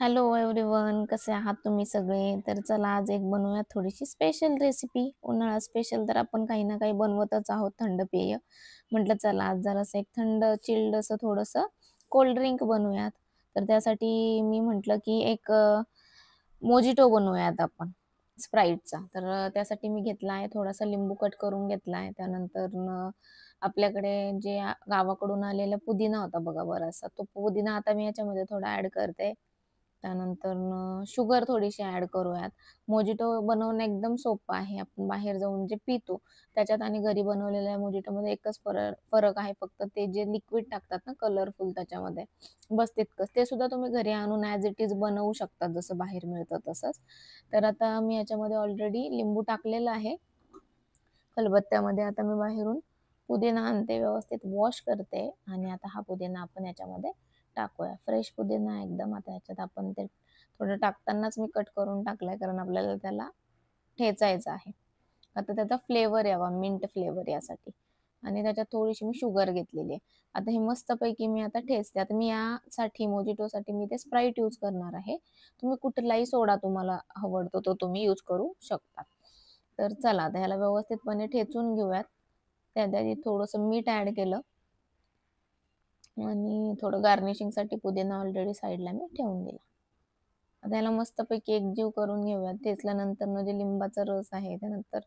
Hello everyone, कसे आहात तुम्ही सगळे? तर चला आज एक बनवूया थोडीशी स्पेशल रेसिपी. उन्हाळा स्पेशल तर आपण काही ना काही बनवतच आहोत थंड पेय. म्हटलं चला आज जरासं एक थंड चिल्ड असं थोडंसं कोल्ड ड्रिंक बनवूयात. तर त्यासाठी मी म्हटलं की एक मोजिटो बनवूयात आपण स्प्राईटचा. तर त्यासाठी मी घेतला आहे थोडासा लिंबू कट करून घेतला आहे. त्यानंतर आपल्याकडे जे गावाकडून आलेला पुदिना होता बघा बराचसा, तो पुदिना आता मी याच्यामध्ये थोडा ॲड करते. त्यानंतर शुगर थोडीशी ॲड करूयात. मोजिटो बनवणं एकदम सोपं आहे. आपण बाहेर जाऊन जे पितो, त्याच्यात आणि घरी बनवलेल्या मोजिटोमध्ये एकच फरक आहे फक्त ते जे लिक्विड टाकतात ना कलरफुल त्याच्यामध्ये, बस तितकंच. ते सुद्धा तुम्ही घरी आणून ॲज इट इज बनवू शकता जसं बाहेर मिळतं तसंच. तर आता मी याच्यामध्ये ऑलरेडी लिंबू टाकलेलं आहे. खलबत्त्यामध्ये आता मी बाहेरून पुदिना आणते, व्यवस्थित वॉश करते आणि आता हा पुदिना आपण याच्यामध्ये टाकूया. फ्रेश पुदिना एकदम. आता ह्याच्यात आपण ते थोडं टाकतानाच मी कट करून टाकलाय, कारण आपल्याला त्याला ठेचायचं आहे. आता त्याचा फ्लेवर यावा, मिंट फ्लेवर यासाठी. आणि त्याच्यात थोडीशी मी शुगर घेतलेली आहे. आता हे मस्तपैकी मी आता ठेचते. आता मी यासाठी मोजिटोसाठी मी ते स्प्राईट यूज करणार आहे. तुम्ही कुठलाही सोडा तुम्हाला आवडतो तो तुम्ही यूज करू शकता. तर चला आता ह्याला व्यवस्थितपणे ठेचून घेऊयात. त्यात आधी थोडंसं मीठ ॲड केलं आणि थोडं गार्निशिंगसाठी पुदिना ऑलरेडी साईडला मी ठेवून दिला. आता याला मस्तपैकी एकजीव करून घेऊयात. ठेचल्यानंतर जे लिंबाचा रस आहे, त्यानंतर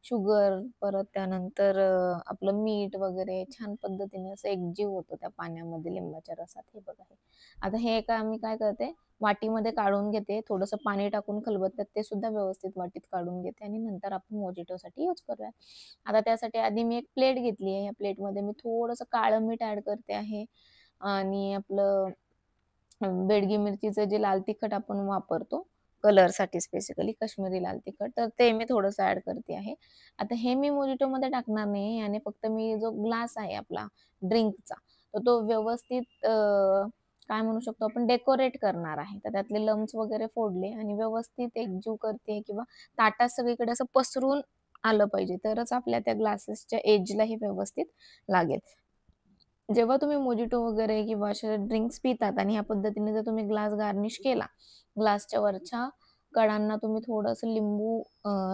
शुगर, परत त्यानंतर आपलं मीठ वगैरे छान पद्धतीने असं एकजीव होतं त्या पाण्यामध्ये लिंबाच्या रसात. हे बघा हे. आता हे मी काय करते, वाटीमध्ये काढून घेते. थोडंसं पाणी टाकून खलबत्त्यात ते सुद्धा व्यवस्थित वाटीत काढून घेते आणि नंतर आपण मोजिटोसाठी यूज करूया. आता त्यासाठी आधी मी एक प्लेट घेतली आहे. या प्लेटमध्ये मी थोडंसं काळं मीठ ॲड करते आहे आणि आपलं बेडगी मिरचीचं जे लाल तिखट आपण वापरतो कलरसाठी, स्पेसिकली काश्मीरी लाल तिखट, तर ते मी थोडंसं ॲड करते आहे. आता हे मी मोजिटोमध्ये टाकणार नाही आणि फक्त मी जो ग्लास आहे आपला ड्रिंकचा, तर तो व्यवस्थित काय म्हणू शकतो आपण, डेकोरेट करणार आहे. तर त्यातले लम्स वगैरे फोडले आणि व्यवस्थित एकजीव करते किंवा ताटात सगळीकडे असं पसरून आलं पाहिजे, तरच आपल्या त्या ग्लासेसच्या एजला हे व्यवस्थित लागेल. जेव्हा तुम्ही मोजिटो वगैरे किंवा असे ड्रिंक्स पितात आणि ह्या पद्धतीने जर तुम्ही ग्लास गार्निश केला, ग्लासच्या वरच्या कडांना तुम्ही थोडंसं लिंबू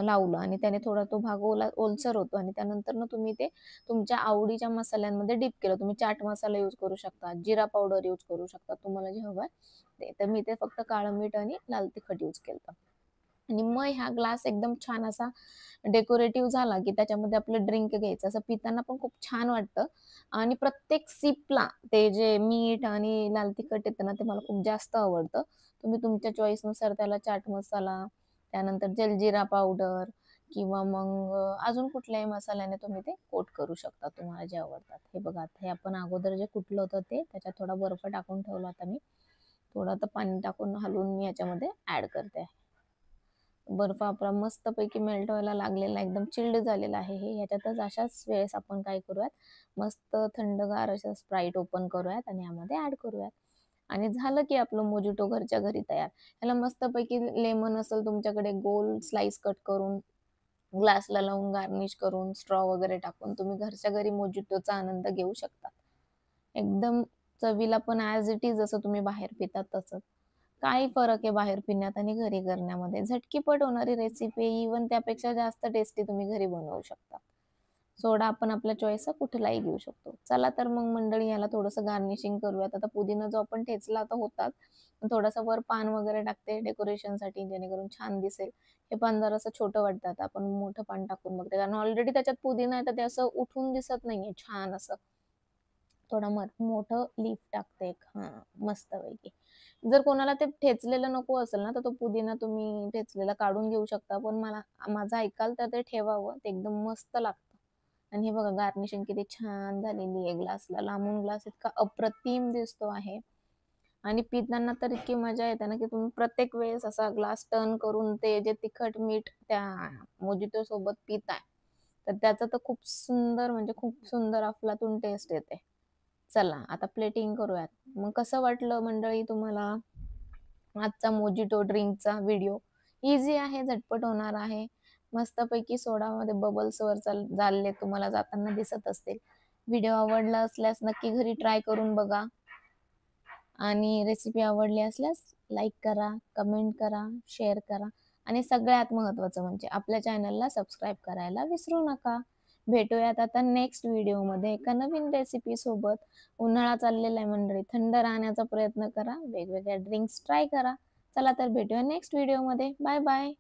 लावलं आणि त्याने थोडा तो भाग ओलसर होतो आणि त्यानंतर तुम्ही ते तुमच्या आवडीच्या मसाल्यांमध्ये डिप केलं. तुम्ही चाट मसाला यूज करू शकता, जिरा पावडर यूज करू शकता, तुम्हाला जे हवं ते. तर मी ते फक्त काळं मीठ आणि लाल तिखट यूज केलं. आणि मग हा ग्लास एकदम छान असा डेकोरेटिव्ह झाला, की त्याच्यामध्ये आपलं ड्रिंक घ्यायचं. असं पिताना पण खूप छान वाटतं आणि प्रत्येक सिपला ते जे मीठ आणि लाल तिखट येतं ना, ते मला खूप जास्त आवडतं. तुम्ही तुमच्या चॉईसनुसार त्याला चाट मसाला, त्यानंतर जलजिरा पावडर किंवा मग अजून कुठल्याही मसाल्याने तुम्ही ते कोट करू शकता, तुम्हाला जे आवडतात. हे बघा, आता हे आपण अगोदर जे कुटलं होतं ते, त्याच्यात थोडा बर्फ टाकून ठेवला होता मी. थोडं आता पाणी टाकून हलवून मी याच्यामध्ये ॲड करते. बर्फ आपला मस्तपैकी मेल्ट व्हायला लागलेला, एकदम चिल्ड झालेला आहे हे. ह्याच्यातच अशाच वेळेस आपण काय करूयात, मस्त थंडगार अशा स्प्राईट ओपन करूयात आणि यामध्ये ॲड करूयात. आणि झालं की आपलं मोजिटो घरच्या घरी तयार. ह्याला मस्तपैकी लेमन असेल तुमच्याकडे, गोल स्लाइस कट करून ग्लासला लावून गार्निश करून स्ट्रॉ वगैरे टाकून तुम्ही घरच्या घरी मोजिटोचा आनंद घेऊ शकता. एकदम चवीला पण ॲज इट इज जसं तुम्ही बाहेर पितात तसंच. काय फरक आहे बाहेर पिण्यात आणि घरी करण्यामध्ये? झटकीपट होणारी रेसिपी, इव्हन त्यापेक्षा जास्त टेस्टी तुम्ही घरी बनवू शकता. सोडा आपण आपल्या चॉईसचा कुठलाही घेऊ शकतो. चला तर मग मंडळी, याला थोडंसं गार्निशिंग करूयात. आता पुदिना जो आपण ठेचला तर होताच, पण थोडासा वर पान वगैरे टाकते डेकोरेशनसाठी, जेणेकरून छान दिसेल. हे पान जरासं छोटं वाटतं, आता आपण मोठं पान टाकून बघते, कारण ऑलरेडी त्याच्यात पुदिना आहे, तर ते असं उठून दिसत नाहीये छान असं. थोडं मोठं लीफ टाकते एक, हां, मस्तपैकी. जर कोणाला ते ठेचलेलं नको असेल ना, तर तो पुदिना तुम्ही ठेचलेला काढून घेऊ शकता. पण माझं ऐकाल तर ते ठेवावं, ते एकदम मस्त लागतं. आणि हे बघा गार्निशिंग किती छान झालेली आहे ग्लासला. लांबून ग्लास इतका अप्रतिम दिसतो आहे आणि पिताना तर इतकी मजा येते ना, की तुम्ही प्रत्येक वेळेस असा ग्लास टर्न करून ते जे तिखट मीठ त्या मोजितो सोबत पिताय, तर त्याचं तर खूप सुंदर, म्हणजे खूप सुंदर अफलातून टेस्ट येते. चला आता प्लेटिंग करूयात. मग कसं वाटलं मंडळी तुम्हाला आजचा मोजिटो ड्रिंकचा व्हिडिओ? इझी आहे, झटपट होणार आहे. मस्तपैकी सोडामध्ये बबल्स वर चालले तुम्हाला जाताना दिसत असतील. व्हिडिओ आवडला असल्यास नक्की घरी ट्राय करून बघा आणि रेसिपी आवडली असल्यास लाईक करा, कमेंट करा, शेअर करा आणि सगळ्यात महत्त्वाचं म्हणजे आपल्या चॅनलला सबस्क्राईब करायला विसरू नका. भेटूयात आता नेक्स्ट व्हिडिओमध्ये एका नवीन रेसिपी सोबत. उन्हाळा चाललेला आहे मंडळी, थंड राहण्याचा प्रयत्न करा, वेगवेगळ्या ड्रिंक्स ट्राय करा. चला तर भेटूया नेक्स्ट व्हिडिओमध्ये. Bye bye.